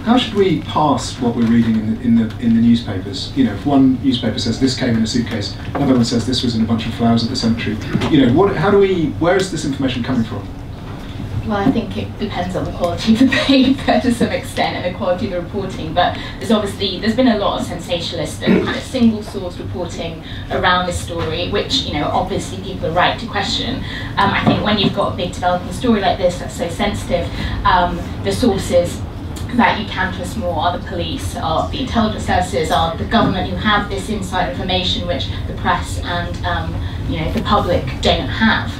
how should we pass what we're reading in the newspapers? You know, if one newspaper says this came in a suitcase, another one says this was in a bunch of flowers at the cemetery. You know, where is this information coming from? Well, I think it depends on the quality of the paper to some extent and the quality of the reporting, but there's been a lot of sensationalist and kind of single source reporting around this story, which, you know, obviously people are right to question. I think when you've got a big developing story like this that's so sensitive, the sources that you can trust more are the police, are the intelligence services, are the government, who have this inside information which the press and you know, the public don't have.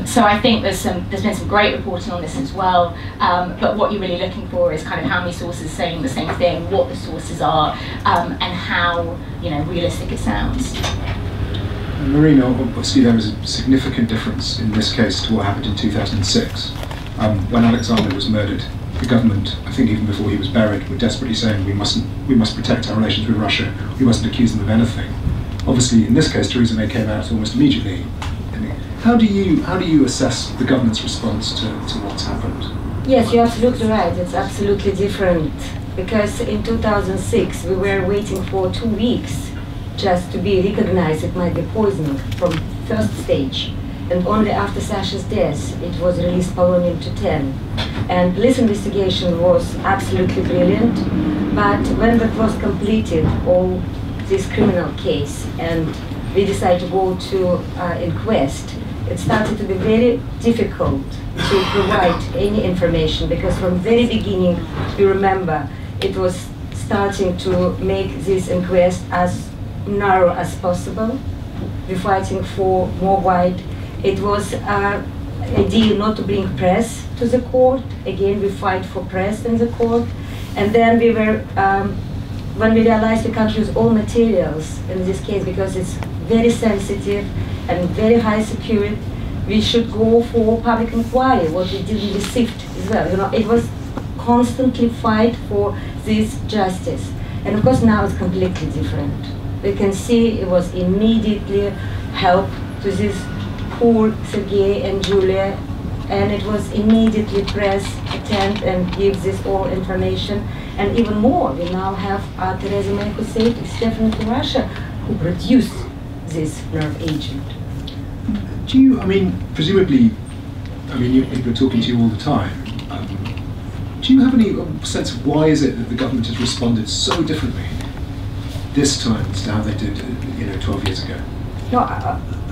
So I think there's been some great reporting on this as well, but what you're really looking for is kind of how many sources are saying the same thing, what the sources are, and how, you know, realistic it sounds. Marina, obviously there was a significant difference in this case to what happened in 2006, when Alexander was murdered. The government, I think even before he was buried, were desperately saying we must protect our relations with Russia. We mustn't accuse them of anything. Obviously, in this case, Theresa May came out almost immediately. How do you assess the government's response to what's happened? Yes, you're absolutely right. It's absolutely different, because in 2006 we were waiting for 2 weeks just to be recognized it might be poisoning from first stage, and only after Sasha's death it was released polonium-210. And police investigation was absolutely brilliant, but when that was completed, all this criminal case, and we decided to go to inquest, it started to be very difficult to provide any information, because from very beginning, you remember, it was starting to make this inquest as narrow as possible. We're fighting for more wide. It was idea not to bring press to the court. Again, we fight for press in the court. And then we were, when we realized we can't use all materials in this case because it's very sensitive and very high security, we should go for public inquiry, what we didn't receive as well. You know, it was constantly fight for this justice. And of course now it's completely different. We can see it was immediately help to this poor Sergei and Julia, and it was immediately press attend and give this all information. And even more, we now have Theresa May who said it's definitely Russia who produced this nerve agent. Do you, I mean, presumably, I mean, people are talking to you all the time. Do you have any sense of why is it that the government has responded so differently this time to how they did, you know, 12 years ago? No,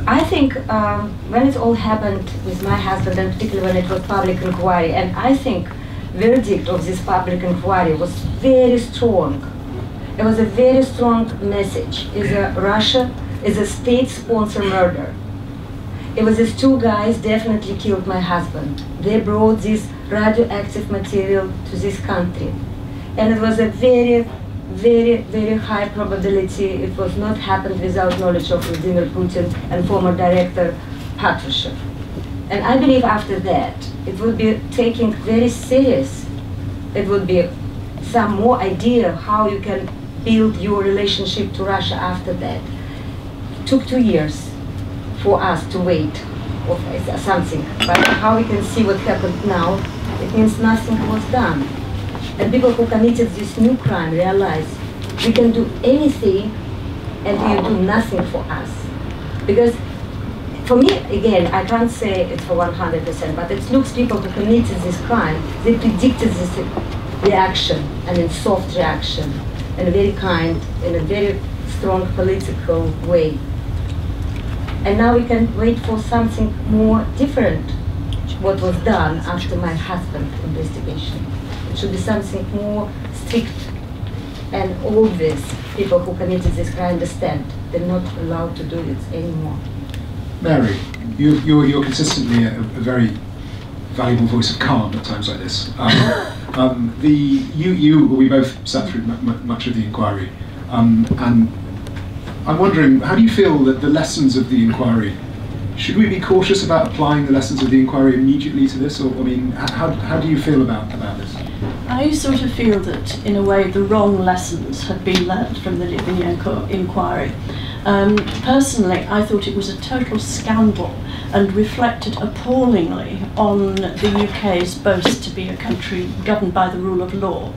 I think when it all happened with my husband, and particularly when it was public inquiry, and I think verdict of this public inquiry was very strong. It was a very strong message. Russia is a state-sponsored murder. It was these two guys definitely killed my husband. They brought this radioactive material to this country. And it was a very, very, very high probability it was not happened without knowledge of Vladimir Putin and former director Patrushev. And I believe after that, it would be taken very serious. It would be some more idea how you can build your relationship to Russia after that. It took 2 years for us to wait for something, but how we can see what happened now, it means nothing was done. And people who committed this new crime realize we can do anything and you do nothing for us. Because for me, again, I can't say it's for 100%, but it looks people who committed this crime, they predicted this reaction, and a soft reaction, and a very kind, in a very strong political way. And now we can wait for something more different, what was done after my husband's investigation. It should be something more strict and obvious. People who committed this crime understand they're not allowed to do it anymore. Mary, you're consistently a very valuable voice of calm at times like this. We both sat through much of the inquiry, and I'm wondering, how do you feel that the lessons of the inquiry, should we be cautious about applying the lessons of the inquiry immediately to this, or I mean, how do you feel about this? I sort of feel that, in a way, the wrong lessons have been learnt from the Litvinenko inquiry. Personally, I thought it was a total scandal and reflected appallingly on the UK's boast to be a country governed by the rule of law.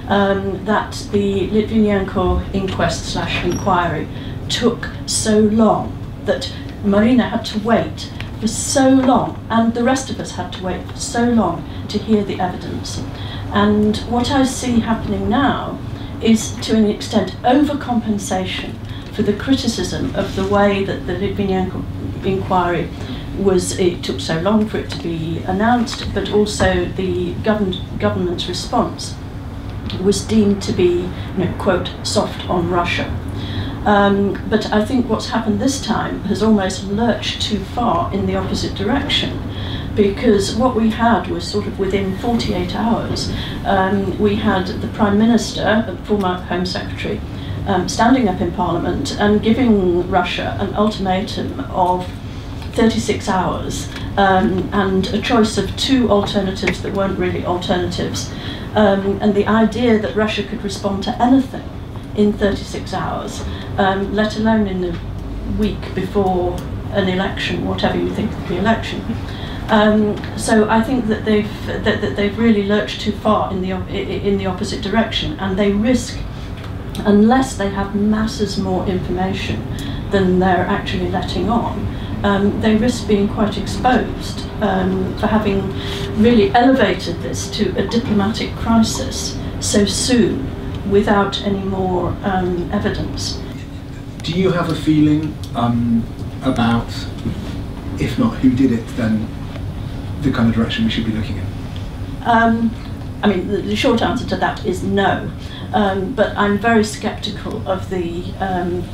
that the Litvinenko inquest/inquiry took so long, that Marina had to wait for so long, and the rest of us had to wait for so long to hear the evidence. And what I see happening now is, to an extent, overcompensation for the criticism of the way that the Litvinenko inquiry it took so long for it to be announced, but also the government's response was deemed to be, quote, soft on Russia. But I think what's happened this time has almost lurched too far in the opposite direction, because what we had was sort of within 48 hours, we had the Prime Minister, the former Home Secretary, standing up in Parliament and giving Russia an ultimatum of 36 hours and a choice of 2 alternatives that weren't really alternatives, and the idea that Russia could respond to anything in 36 hours, let alone in the week before an election, whatever you think of the election. So I think that they've really lurched too far in the opposite direction, and they risk, unless they have masses more information than they're actually letting on, they risk being quite exposed for having really elevated this to a diplomatic crisis so soon without any more evidence. Do you have a feeling about, if not who did it, then the kind of direction we should be looking in? I mean, the short answer to that is no. But I'm very sceptical of the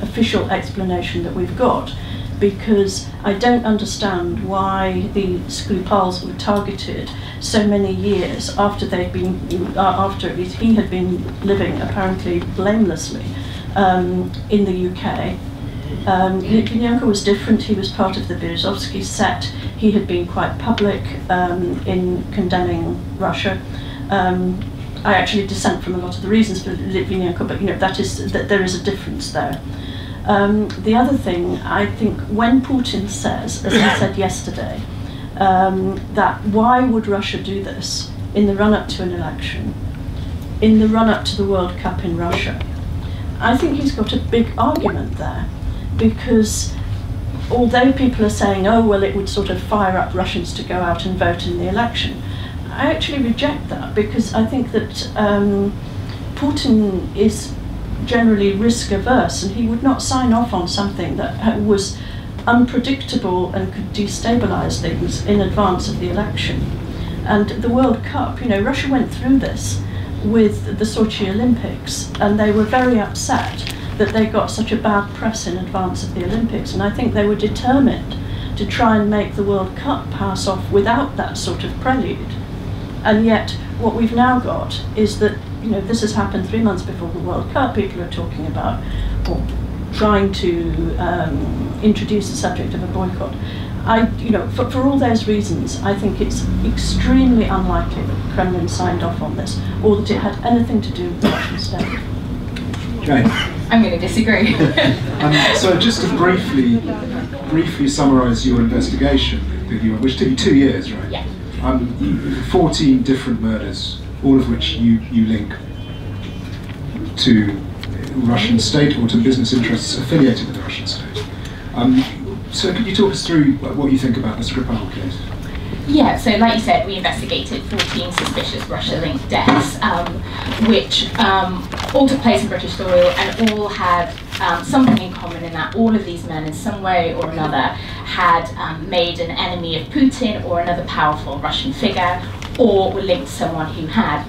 official explanation that we've got, because I don't understand why the Skripals were targeted so many years after they'd been, after at least he had been living apparently blamelessly in the UK. Litvinenko was different. He was part of the Berezovsky set. He had been quite public in condemning Russia. I actually dissent from a lot of the reasons for Litvinenko, but that there is a difference there. The other thing, I think, when Putin says, as he said yesterday, that why would Russia do this in the run-up to an election, in the run-up to the World Cup in Russia, I think he's got a big argument there, because although people are saying, oh, well, it would sort of fire up Russians to go out and vote in the election, I actually reject that, because I think that Putin is generally risk averse, and he would not sign off on something that was unpredictable and could destabilize things in advance of the election. And the World Cup, Russia went through this with the Sochi Olympics, and they were very upset that they got such a bad press in advance of the Olympics, and I think they were determined to try and make the World Cup pass off without that sort of prelude. And yet what we've now got is that this has happened 3 months before the World Cup. People are talking about, or trying to introduce the subject of a boycott. For all those reasons, I think it's extremely unlikely that the Kremlin signed off on this, or that it had anything to do with the Russian state. Okay. I'm going to disagree. So just to briefly summarise your investigation, which took you 2 years, right? Yeah. 14 different murders, all of which you link to Russian state or to business interests affiliated with the Russian state. So could you talk us through what you think about the Skripal case? Yeah, so like you said, we investigated 14 suspicious Russia-linked deaths, which all took place in British soil and all had something in common, in that all of these men in some way or another had made an enemy of Putin or another powerful Russian figure, or were linked to someone who had.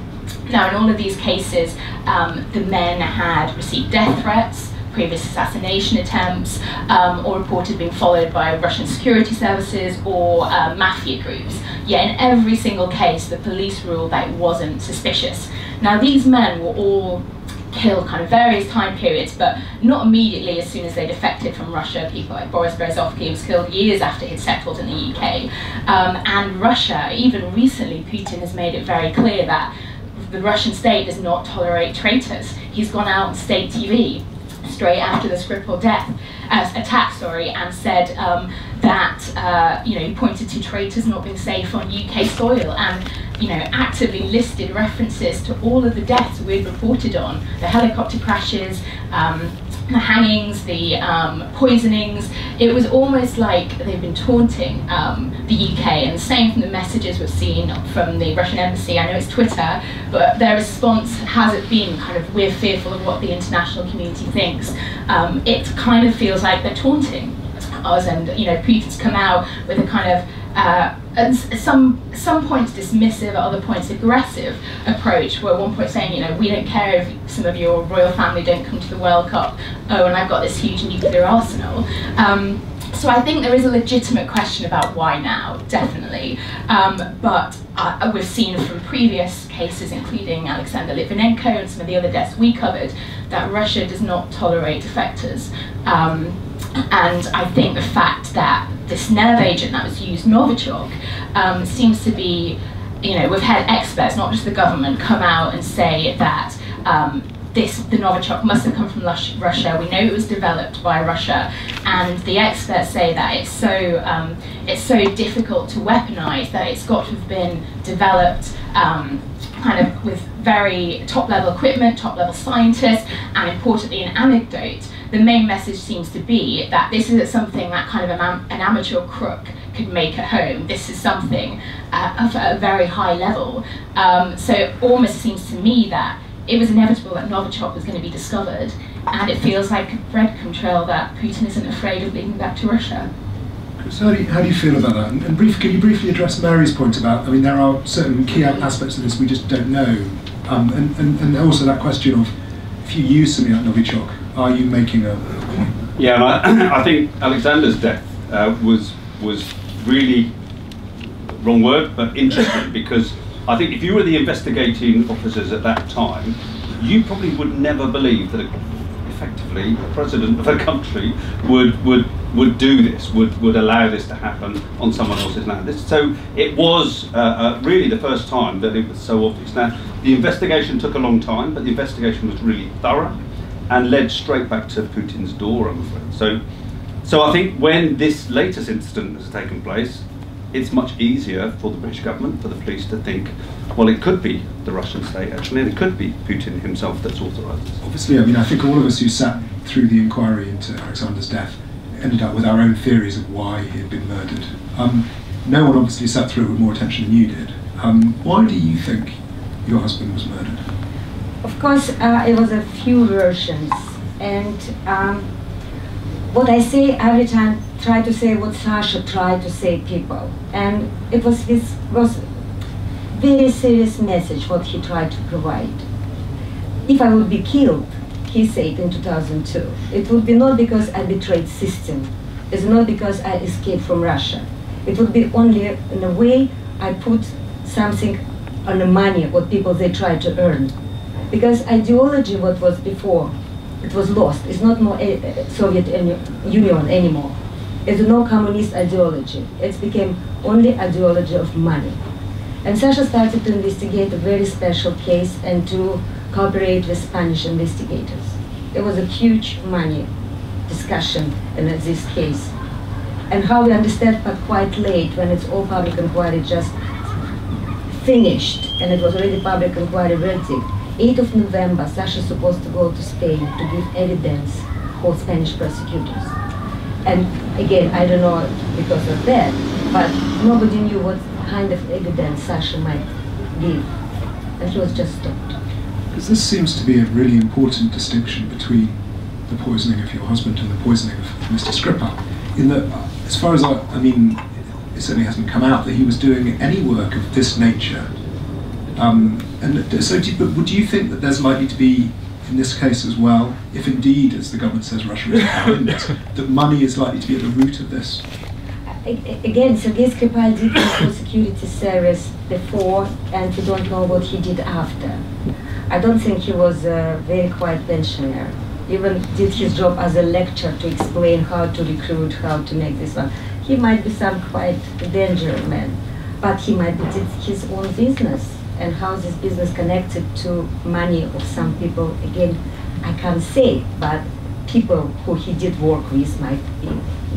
Now, in all of these cases, the men had received death threats, previous assassination attempts, or reported being followed by Russian security services or mafia groups. Yet in every single case, the police ruled that it wasn't suspicious. Now, these men were all killed kind of various time periods, but not immediately as soon as they defected from Russia. People like Boris Berezovsky was killed years after he'd settled in the UK. And Russia, even recently, Putin has made it very clear that the Russian state does not tolerate traitors. He's gone out on state TV straight after the Skripal attack, and said that he pointed to traitors not being safe on UK soil, and you know, actively listed references to all of the deaths we'd reported on, the helicopter crashes, the hangings, the poisonings. It was almost like they've been taunting the UK, and the same from the messages we've seen from the Russian embassy. I know it's Twitter, but their response hasn't been kind of, we're fearful of what the international community thinks. It kind of feels like they're taunting us, and you know, Putin's come out with a kind of at some points dismissive, at other points aggressive approach, where at one point saying, you know, we don't care if some of your royal family don't come to the World Cup, oh, and I've got this huge nuclear arsenal. So I think there is a legitimate question about why now, definitely, but we've seen from previous cases, including Alexander Litvinenko and some of the other deaths we covered, that Russia does not tolerate defectors. And I think the fact that this nerve agent that was used, Novichok, seems to be, you know, we've had experts, not just the government, come out and say that the Novichok must have come from Russia. We know it was developed by Russia, and the experts say that it's so difficult to weaponize that it's got to have been developed kind of with very top-level equipment, top-level scientists, and importantly, an anecdote. The main message seems to be that this isn't something that kind of an amateur crook could make at home. This is something of a very high level. So it almost seems to me that it was inevitable that Novichok was going to be discovered, and it feels like a breadcrumb trail that Putin isn't afraid of leading back to Russia. So how do you feel about that? And can you briefly address Mary's point about, I mean, there are certain key aspects of this we just don't know, and also that question of, if you use something like Novichok, are you making a point? Yeah, and I think Alexander's death was really, wrong word, but interesting, because I think if you were the investigating officers at that time, you probably would never believe that effectively the president of a country would do this, would allow this to happen on someone else's land. So it was really the first time that it was so obvious. Now, the investigation took a long time, but the investigation was really thorough and led straight back to Putin's door, I'm afraid. So I think when this latest incident has taken place, it's much easier for the British government, for the police to think, well, it could be the Russian state actually, and it could be Putin himself that's authorised this. Obviously, I mean, I think all of us who sat through the inquiry into Alexander's death ended up with our own theories of why he had been murdered. No one obviously sat through it with more attention than you did. Why do you think your husband was murdered? Of course, it was a few versions, and what I say every time, try to say what Sasha tried to say people, and it was very serious message what he tried to provide. If I would be killed, he said in 2002, it would be not because I betrayed system, it's not because I escaped from Russia. It would be only in a way I put something on the money what people they try to earn. Because ideology what was before, it was lost. It's not more Soviet Union anymore. It's no communist ideology. It became only ideology of money. And Sasha started to investigate a very special case and to cooperate with Spanish investigators. There was a huge money discussion in this case. And how we understand, but quite late, when it's all public inquiry just finished, and it was already public inquiry verdict. 8th of November, Sasha is supposed to go to Spain to give evidence for Spanish prosecutors. And again, I don't know because of that, but nobody knew what kind of evidence Sasha might give. And he was just stopped. Because this seems to be a really important distinction between the poisoning of your husband and the poisoning of Mr Skripal. In that, as far as I mean, it certainly hasn't come out that he was doing any work of this nature. And so do you think that there's likely to be, in this case as well, if indeed, as the government says, Russia is behind this, that money is likely to be at the root of this? Again, Sergei Skripal did the security service before, and we don't know what he did after. I don't think he was a very quiet pensioner. Even did his job as a lecturer to explain how to recruit, how to make this one. He might be some quite dangerous man, but he might be did his own business. And how this business connected to money of some people, again, I can't say, but people who he did work with might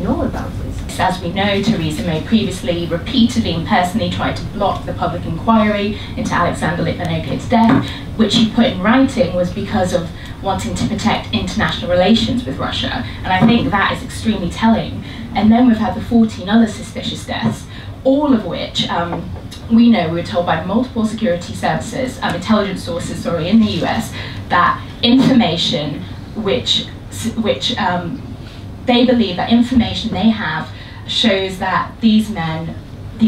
know about this. case, as we know, Theresa May previously repeatedly and personally tried to block the public inquiry into Alexander Litvinenko's death, which she put in writing was because of wanting to protect international relations with Russia. And I think that is extremely telling. And then we've had the 14 other suspicious deaths, all of which we were told by multiple security services, intelligence sources, in the US, that information which they believe that information they have shows that these men,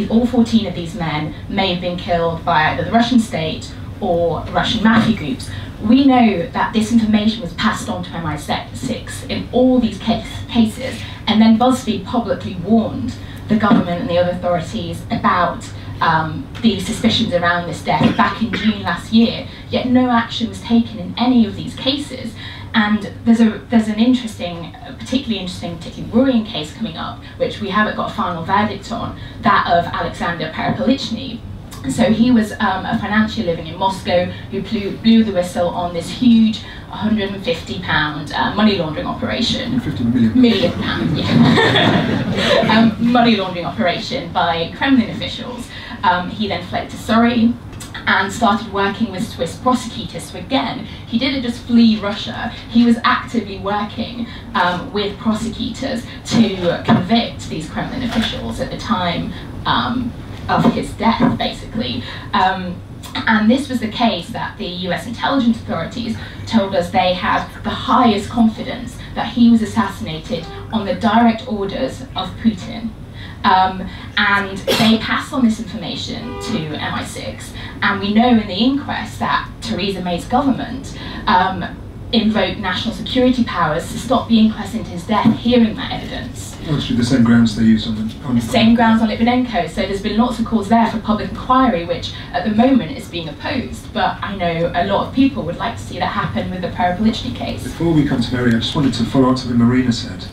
all 14 of these men, may have been killed by either the Russian state or Russian mafia groups. We know that this information was passed on to MI6 in all these cases, and then BuzzFeed publicly warned the government and the other authorities about the suspicions around this death back in June last year, yet no action was taken in any of these cases. And there's an interesting, particularly worrying case coming up, which we haven't got a final verdict on, that of Alexander Perepilichnyy. So he was a financier living in Moscow who blew the whistle on this huge £150 money laundering operation. 50 million. Million pound, yeah. Money laundering operation by Kremlin officials. He then fled to Surrey and started working with Swiss prosecutors. So again, he didn't just flee Russia, he was actively working with prosecutors to convict these Kremlin officials at the time of his death, basically. And this was the case that the US intelligence authorities told us they had the highest confidence that he was assassinated on the direct orders of Putin. And they passed on this information to MI6, and we know in the inquest that Theresa May's government invoked national security powers to stop the inquest into his death, hearing that evidence. Actually, the same grounds they used on the same grounds on Litvinenko. So there's been lots of calls there for public inquiry, which at the moment is being opposed. But I know a lot of people would like to see that happen with the Perepilichnyy case. Before we come to Mary, I just wanted to follow up something Marina said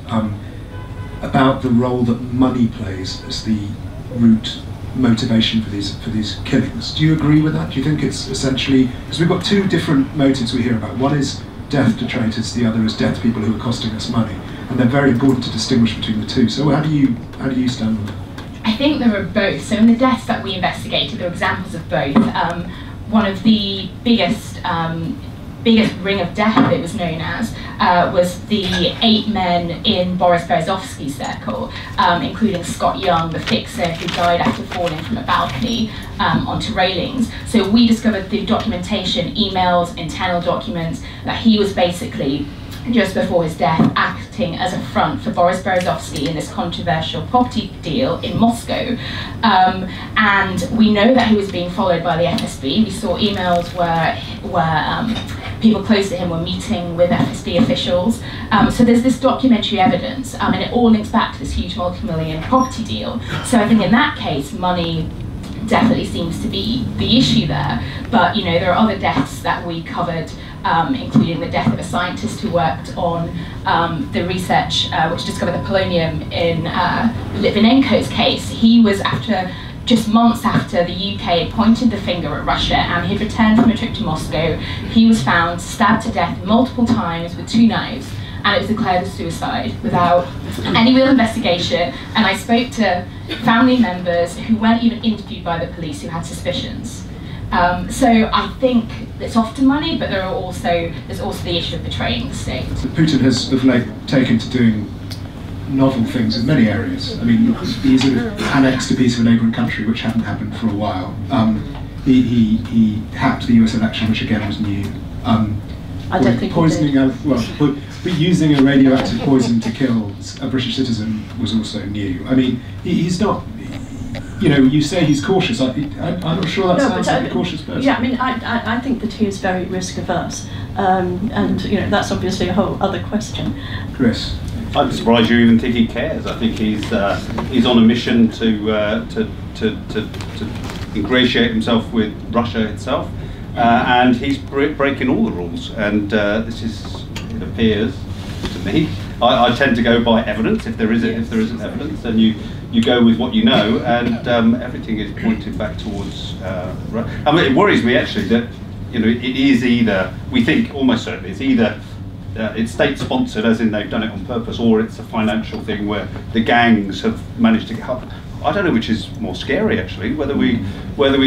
about the role that money plays as the root motivation for these killings. Do you agree with that? Do you think it's essentially, because we've got two different motives we hear about. One is death to traitors, the other is death to people who are costing us money, and they're very important to distinguish between the two. So how do you stand on that? I think there are both. So in the deaths that we investigated, there are examples of both. One of the biggest ring of death, it was known as, was the 8 men in Boris Berezovsky's circle, including Scott Young, the fixer, who died after falling from a balcony onto railings. So we discovered the documentation, emails, internal documents, that he was basically, just before his death, acting as a front for Boris Berezovsky in this controversial property deal in Moscow. And we know that he was being followed by the FSB. We saw emails where people close to him were meeting with FSB officials. So there's this documentary evidence, and it all links back to this huge multi-million property deal. So I think in that case, money definitely seems to be the issue there. But there are other deaths that we covered, including the death of a scientist who worked on the research which discovered the polonium in Litvinenko's case. He was just months after the UK had pointed the finger at Russia and he'd returned from a trip to Moscow. He was found stabbed to death multiple times with 2 knives, and it was declared a suicide without any real investigation. And I spoke to family members who weren't even interviewed by the police, who had suspicions. So I think it's often money, but there's also the issue of betraying the state. Putin has of late taken to doing novel things in many areas. I mean, he's annexed a piece of a neighbouring country, which hadn't happened for a while. He hacked the US election, which again was new. I don't think poisoning, but using a radioactive poison to kill a British citizen was also new. I mean, he's not. You say he's cautious. I'm not sure that sounds like a cautious person. Yeah, I mean, I think that he is very risk averse, and that's obviously a whole other question. Chris, I'm surprised you even think he cares. I think he's on a mission to ingratiate himself with Russia itself, and he's breaking all the rules. And this is, it appears to me, I tend to go by evidence. If there isn't evidence, then you go with what you know, and everything is pointed back towards. I mean, it worries me actually that it is either, we think almost certainly it's either it's state-sponsored, as in they've done it on purpose, or it's a financial thing where the gangs have managed to get up. I don't know which is more scary, actually. Whether we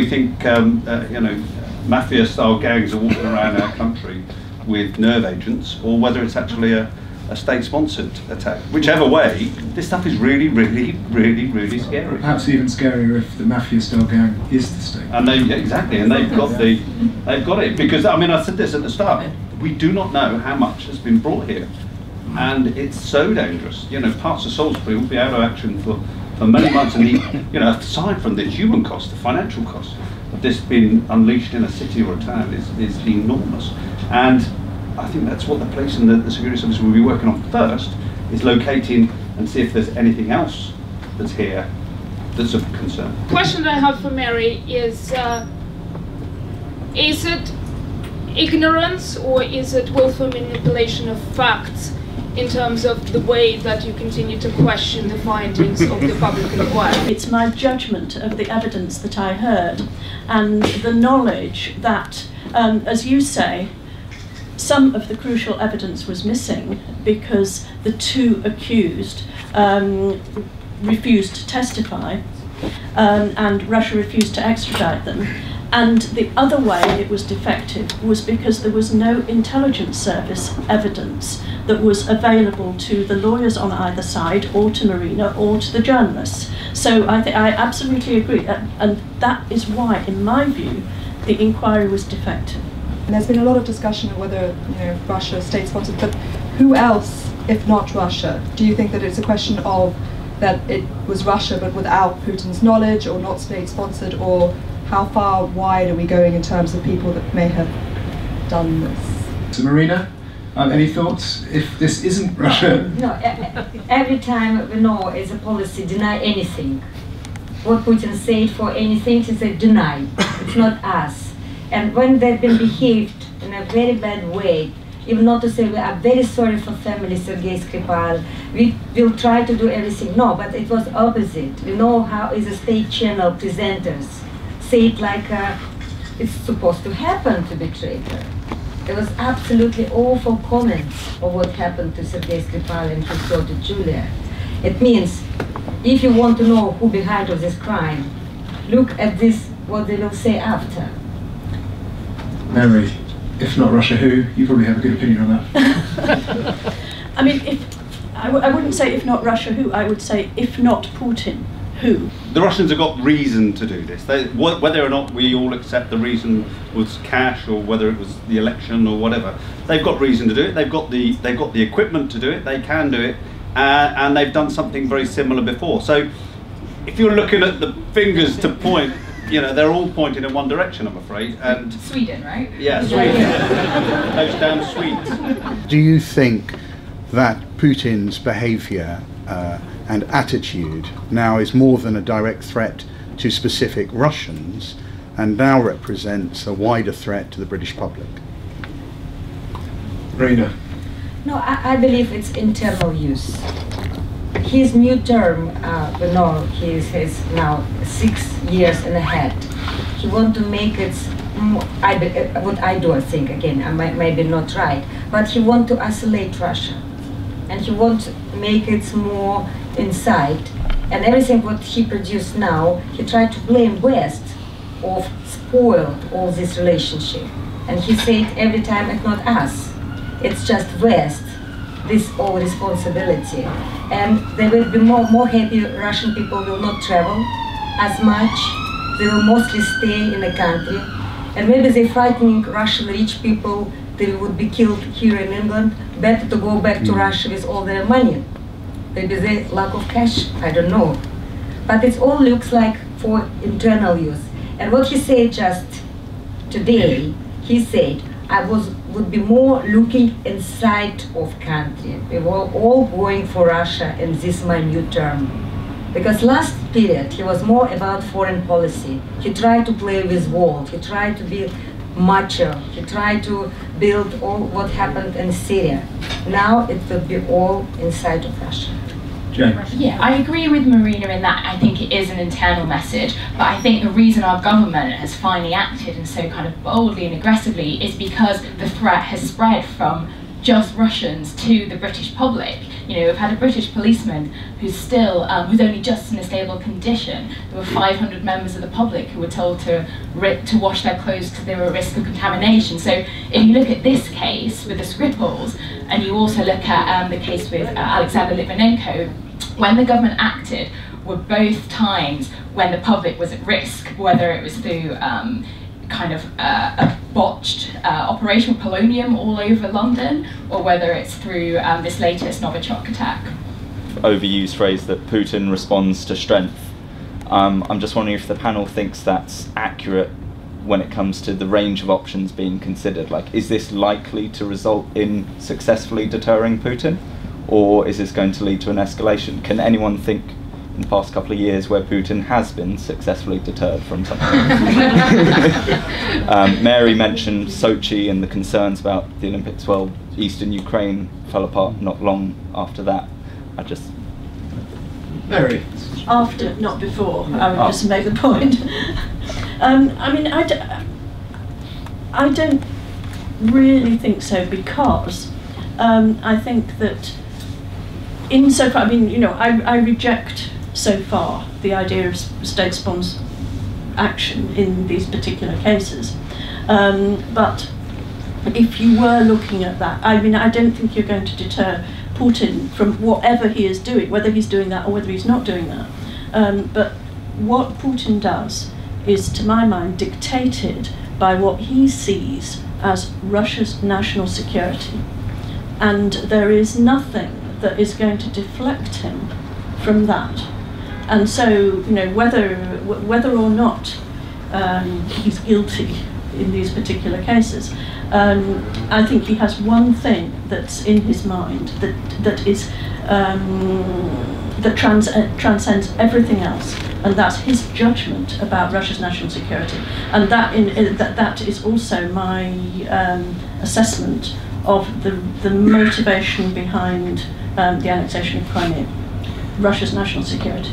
think you know, mafia-style gangs are walking around our country with nerve agents, or whether it's actually a state-sponsored attack. Whichever way, this stuff is really, really, really, really scary. Perhaps even scarier if the mafia-style gang is the state. And exactly, and they've got it, because I mean, I said this at the start. We do not know how much has been brought here, and it's so dangerous. You know, parts of Salisbury will be out of action for many months, and you know, aside from the human cost, the financial cost of this being unleashed in a city or a town is enormous. And I think that's what the police and the security service will be working on first, is locating and see if there's anything else that's here that's of concern. The question that I have for Mary is it ignorance or is it willful manipulation of facts in terms of the way that you continue to question the findings of the public inquiry? It's my judgment of the evidence that I heard and the knowledge that, as you say, some of the crucial evidence was missing because the two accused refused to testify and Russia refused to extradite them. And the other way it was defective was because there was no intelligence service evidence that was available to the lawyers on either side, or to Marina, or to the journalists. So I absolutely agree, and that is why, in my view, the inquiry was defective. And there's been a lot of discussion of whether, you know, Russia is state-sponsored, but who else, if not Russia? Do you think that it's a question of that it was Russia but without Putin's knowledge, or not state-sponsored, or how far wide are we going in terms of people that may have done this? So Marina, any thoughts? If this isn't Russia? No, every time we know as a policy deny anything. What Putin said for anything, he said deny. It's not us. And when they've been behaved in a very bad way, even not to say we are very sorry for family Sergei Skripal, we will try to do everything. No, but it was opposite. We know how is a state channel presenters say it like it's supposed to happen to be traitor. There was absolutely awful comments of what happened to Sergei Skripal and his daughter Julia. It means if you want to know who behind of this crime, look at this, what they will say after. Mary, if not Russia, who? You probably have a good opinion on that. I mean, I wouldn't say if not Russia, who. I would say if not Putin, who? The Russians have got reason to do this. Whether or not we all accept the reason was cash, or whether it was the election or whatever, they've got reason to do it. They've got the equipment to do it. They can do it, and they've done something very similar before. So, if you're looking at the fingers to point, you know, they're all pointing in one direction, I'm afraid. And Sweden, right? yeah, Sweden. Those damn Swedes. Do you think that Putin's behaviour and attitude now is more than a direct threat to specific Russians, and now represents a wider threat to the British public? Marina. No, I believe it's internal use. His new term, we know he has now 6 years and a half. He wants to make it, what I do, I think, again, I might maybe not right, but he wants to isolate Russia. And he wants to make it more inside. And everything what he produced now, he tried to blame West of spoiled all this relationship. And he said every time it's not us, it's just West, this all responsibility. And they will be more happy. Russian people will not travel as much. They will mostly stay in the country. And maybe they're frightening Russian rich people. They would be killed here in England. Better to go back to Russia with all their money. Maybe they lack of cash, I don't know. But it all looks like for internal use. And what he said just today, he said, I would be more looking inside of country. We were all going for Russia in this my new term. Because last period, he was more about foreign policy. He tried to play with world. He tried to be macho. He tried to build all what happened in Syria. Now it will be all inside of Russia. Jane. Yeah, I agree with Marina in that I think it is an internal message, but I think the reason our government has finally acted and so kind of boldly and aggressively is because the threat has spread from just Russians to the British public. You know, we've had a British policeman who's still, who's only just in a stable condition. There were 500 members of the public who were told to wash their clothes because they were at risk of contamination. So if you look at this case with the Skripals, and you also look at the case with Alexander Litvinenko, when the government acted were both times when the public was at risk, whether it was through kind of a botched Operation Polonium all over London, or whether it's through this latest Novichok attack. Overused phrase that Putin responds to strength. I'm just wondering if the panel thinks that's accurate when it comes to the range of options being considered. Like, is this likely to result in successfully deterring Putin, or is this going to lead to an escalation? Can anyone think in the past couple of years where Putin has been successfully deterred from something? Mary mentioned Sochi and the concerns about the Olympics. Well, Eastern Ukraine fell apart not long after that. Mary? After, not before, I would just make the point. I mean, I don't really think so, because I think that insofar, I mean, you know, I reject so far the idea of state-sponsored action in these particular cases. But if you were looking at that, I mean, I don't think you're going to deter Putin from whatever he is doing, whether he's doing that or whether he's not doing that. But what Putin does is, to my mind, dictated by what he sees as Russia's national security. And there is nothing that is going to deflect him from that. And so, you know, whether or not he's guilty in these particular cases, I think he has one thing that's in his mind that transcends everything else, and that's his judgment about Russia's national security. And that is also my assessment of the motivation behind the annexation of Crimea, Russia's national security.